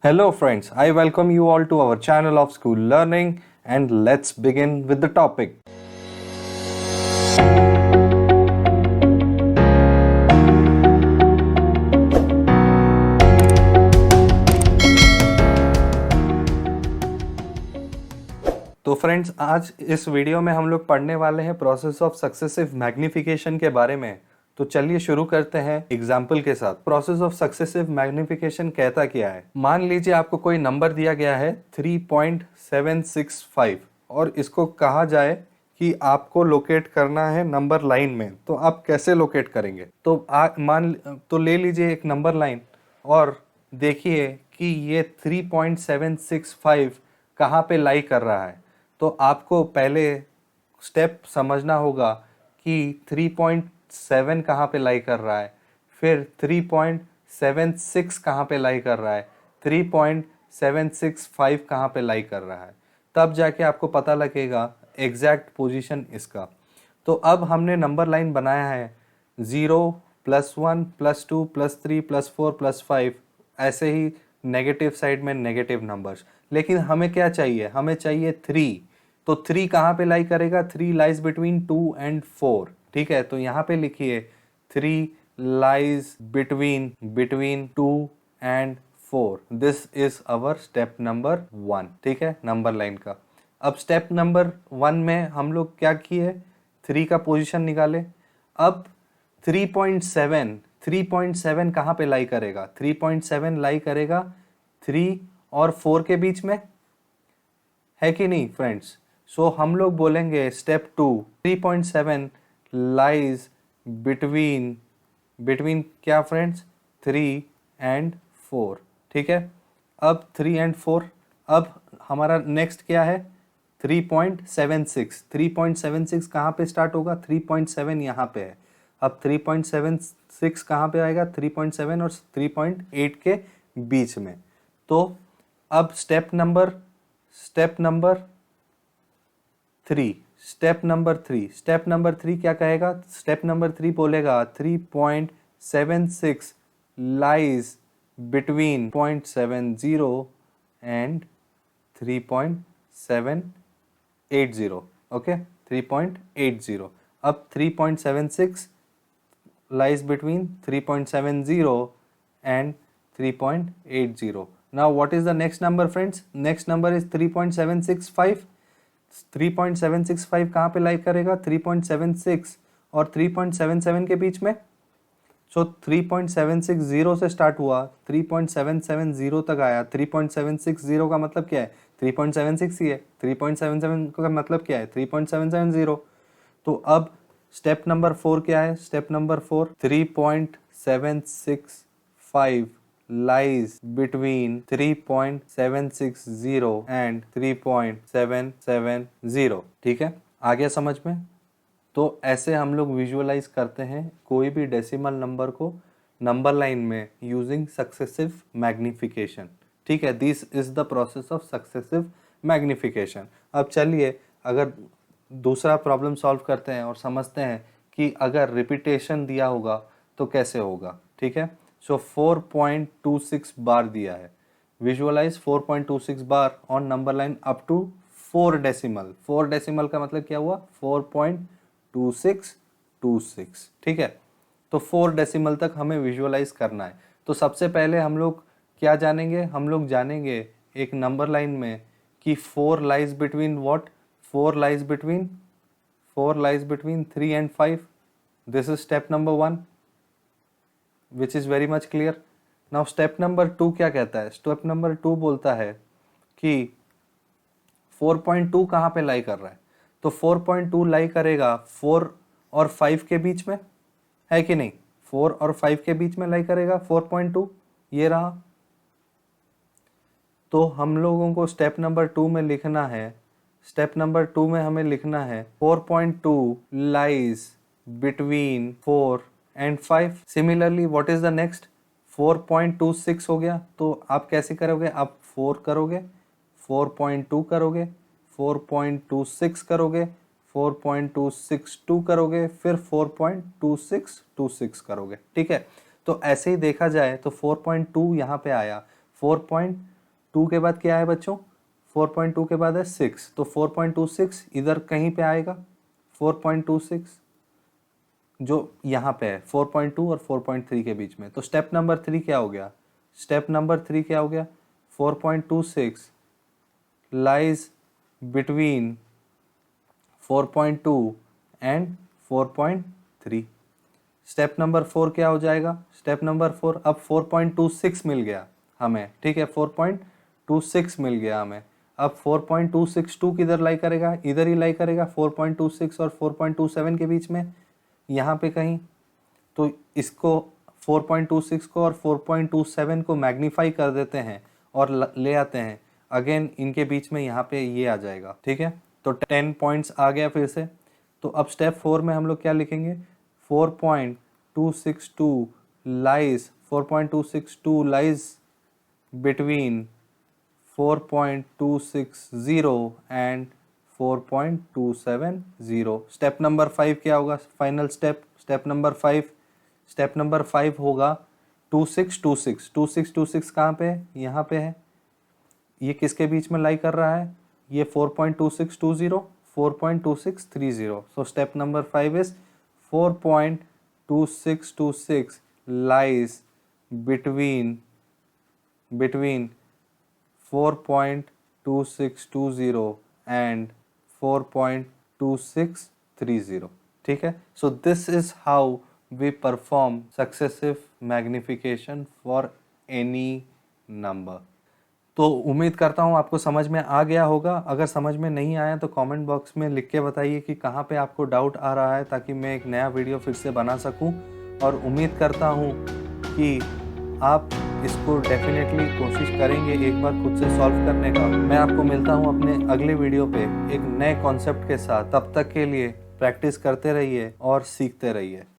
Hello friends, I welcome you all to our channel of School Learning and let's begin with the topic. तो friends, आज इस video में हम लोग पढ़ने वाले हैं प्रोसेस ऑफ सक्सेसिव मैग्निफिकेशन के बारे में। तो चलिए शुरू करते हैं एग्जाम्पल के साथ। प्रोसेस ऑफ सक्सेसिव मैग्निफिकेशन कहता क्या है। मान लीजिए आपको कोई नंबर दिया गया है 3.765 और इसको कहा जाए कि आपको लोकेट करना है नंबर लाइन में, तो आप कैसे लोकेट करेंगे। तो ले लीजिए एक नंबर लाइन और देखिए कि ये 3.765 कहाँ पे लाई कर रहा है। तो आपको पहले स्टेप समझना होगा कि 3.7 कहाँ पे लाई कर रहा है, फिर 3.76 कहाँ पे लाई कर रहा है, 3.765 कहाँ पे लाई कर रहा है, तब जाके आपको पता लगेगा एग्जैक्ट पोजीशन इसका। तो अब हमने नंबर लाइन बनाया है 0 +1 +2 +3 +4 +5, ऐसे ही नेगेटिव साइड में नेगेटिव नंबर्स। लेकिन हमें क्या चाहिए, हमें चाहिए 3। तो 3 कहाँ पे लाई करेगा, 3 लाइज बिटवीन 2 एंड 4। ठीक है, तो यहाँ पे लिखिए 3 lies between 2 and 4। This is our step number 1। ठीक है, नंबर लाइन का। अब स्टेप नंबर 1 में हम लोग क्या किए, 3 का पोजीशन निकाले। अब 3.7 कहाँ पे लाई करेगा, 3.7 लाई करेगा 3 और 4 के बीच में, है कि नहीं फ्रेंड्स। सो हम लोग बोलेंगे स्टेप 2 3.7 लाइज बिटवीन क्या फ्रेंड्स, 3 एंड 4। ठीक है, अब 3 एंड 4। अब हमारा नेक्स्ट क्या है 3.76। 3.76 कहाँ पे स्टार्ट होगा, 3.7 यहाँ पे है। अब 3.76 कहाँ पे आएगा, 3.7 और 3.8 के बीच में। तो अब स्टेप नंबर 3 स्टेप नंबर 3 क्या कहेगा, स्टेप नंबर 3 बोलेगा 3.76 लाइज बिटवीन 0.70 एंड 3.780। ओके, 3.80। अब 3.76 lies between 3.70 and 3.80. Now what is the next number friends? Next number is 3.765. 3.765 कहाँ पे लाई करेगा, 3.76 और 3.77 के बीच में। सो 3.760 से स्टार्ट हुआ, 3.770 तक आया। 3.760 का मतलब क्या है, 3.76 ही है। 3.77 का मतलब क्या है, 3.770। तो अब स्टेप नंबर 4 क्या है, step number 4 3.765 lies between 3.760 and 3.770। ठीक है, आ गया समझ में। तो ऐसे हम लोग विजुअलाइज करते हैं कोई भी डेसिमल नंबर को नंबर लाइन में यूजिंग सक्सेसिव मैग्निफिकेशन। ठीक है, this is the process of successive magnification. अब चलिए अगर दूसरा प्रॉब्लम सॉल्व करते हैं और समझते हैं कि अगर रिपीटेशन दिया होगा तो कैसे होगा। ठीक है, सो 4.26 बार दिया है। Visualise 4.26 bar on number line up to 4 decimal. 4 decimal का मतलब क्या हुआ, 4.2626। ठीक है, तो 4 डेसिमल तक हमें विजुअलाइज करना है। तो सबसे पहले हम लोग क्या जानेंगे, हम लोग जानेंगे एक नंबर लाइन में कि 4 lies between what, 4 lies between 3 and 5. This is step number 1, which is very much clear. Now step number 2 क्या कहता है, step number 2 बोलता है कि 4.2 कहाँ पे लाई कर रहा है। तो 4.2 लाई करेगा 4 और 5 के बीच में, है कि नहीं। 4 और 5 के बीच में लाई करेगा 4.2, ये रहा। तो हम लोगों को स्टेप नंबर 2 में लिखना है, स्टेप नंबर 2 में हमें लिखना है 4.2 lies between 4 and 5। Similarly what is the next, 4.26 हो गया। तो आप कैसे करोगे, आप 4 करोगे, 4.2 करोगे, 4.26 करोगे, 4.262 करोगे, फिर 4.2626 करोगे। ठीक है, तो ऐसे ही देखा जाए तो 4.2 यहाँ पे आया, 2 के बाद क्या है बच्चों, 4.2 के बाद है 6, तो 4.26 इधर कहीं पे आएगा, 4.26 जो यहाँ पे है 4.2 और 4.3 के बीच में। तो स्टेप नंबर 3 क्या हो गया, स्टेप नंबर 3 क्या हो गया, 4.26 lies between 4.2 and 4.3। Step number 4 क्या हो जाएगा, स्टेप नंबर 4 अब 4.26 मिल गया हमें, ठीक है, 4.26 मिल गया हमें। अब 4.262 किधर लाई करेगा, इधर ही लाई करेगा 4.26 और 4.27 के बीच में, यहाँ पे कहीं। तो इसको 4.26 को और 4.27 को मैग्नीफाई कर देते हैं और ले आते हैं, अगेन इनके बीच में यहाँ पे ये आ जाएगा, ठीक है। तो 10 पॉइंट्स आ गया फिर से। तो अब स्टेप 4 में हम लोग क्या लिखेंगे, 4.262 lies between 4.260 and 4.270। Step number 5 क्या होगा, फाइनल स्टेप, स्टेप नंबर 5 होगा 2626 कहाँ पे है, यहाँ पे है, ये किसके बीच में लाई कर रहा है, ये 4.2620 4.2630। So step number 5 is 4.2626 lies between 4.2620 and 4.2630, ठीक है। So this is how we perform successive magnification for any number. तो उम्मीद करता हूँ आपको समझ में आ गया होगा। अगर समझ में नहीं आया तो कमेंट बॉक्स में लिख के बताइए कि कहाँ पे आपको डाउट आ रहा है, ताकि मैं एक नया वीडियो फिर से बना सकूँ। और उम्मीद करता हूँ कि आप इसको डेफिनेटली कोशिश करेंगे एक बार खुद से सॉल्व करने का। मैं आपको मिलता हूँ अपने अगले वीडियो पे एक नए कॉन्सेप्ट के साथ। तब तक के लिए प्रैक्टिस करते रहिए और सीखते रहिए।